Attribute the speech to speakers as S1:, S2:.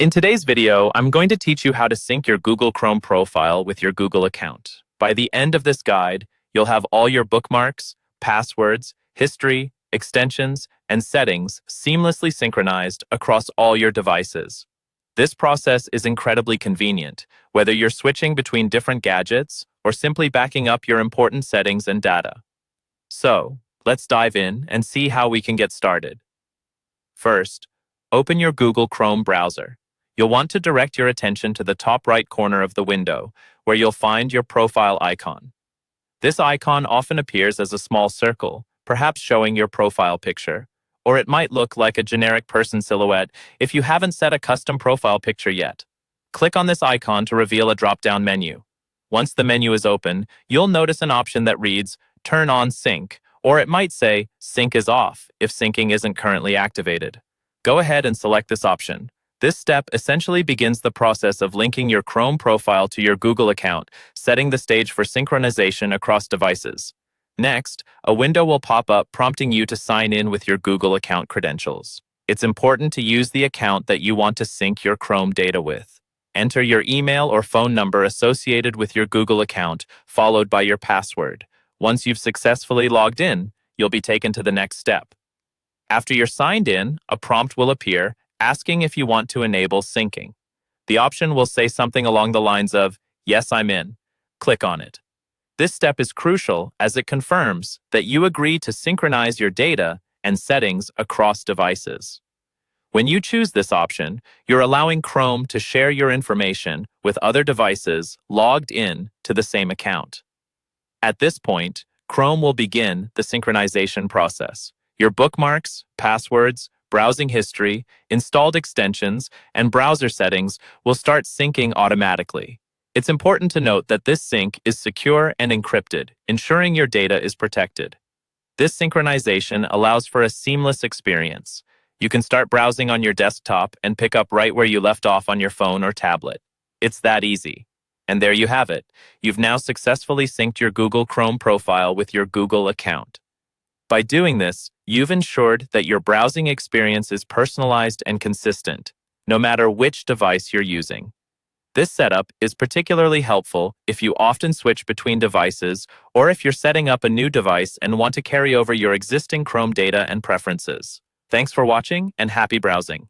S1: In today's video, I'm going to teach you how to sync your Google Chrome profile with your Google account. By the end of this guide, you'll have all your bookmarks, passwords, history, extensions, and settings seamlessly synchronized across all your devices. This process is incredibly convenient, whether you're switching between different gadgets or simply backing up your important settings and data. So, let's dive in and see how we can get started. First, open your Google Chrome browser. You'll want to direct your attention to the top right corner of the window, where you'll find your profile icon. This icon often appears as a small circle, perhaps showing your profile picture, or it might look like a generic person silhouette if you haven't set a custom profile picture yet. Click on this icon to reveal a drop-down menu. Once the menu is open, you'll notice an option that reads, Turn on Sync, or it might say, Sync is off if syncing isn't currently activated. Go ahead and select this option. This step essentially begins the process of linking your Chrome profile to your Google account, setting the stage for synchronization across devices. Next, a window will pop up prompting you to sign in with your Google account credentials. It's important to use the account that you want to sync your Chrome data with. Enter your email or phone number associated with your Google account, followed by your password. Once you've successfully logged in, you'll be taken to the next step. After you're signed in, a prompt will appear asking if you want to enable syncing. The option will say something along the lines of, Yes, I'm in. Click on it. This step is crucial as it confirms that you agree to synchronize your data and settings across devices. When you choose this option, you're allowing Chrome to share your information with other devices logged in to the same account. At this point, Chrome will begin the synchronization process. Your bookmarks, passwords, browsing history, installed extensions, and browser settings will start syncing automatically. It's important to note that this sync is secure and encrypted, ensuring your data is protected. This synchronization allows for a seamless experience. You can start browsing on your desktop and pick up right where you left off on your phone or tablet. It's that easy. And there you have it. You've now successfully synced your Google Chrome profile with your Google account. By doing this, you've ensured that your browsing experience is personalized and consistent, no matter which device you're using. This setup is particularly helpful if you often switch between devices or if you're setting up a new device and want to carry over your existing Chrome data and preferences. Thanks for watching and happy browsing.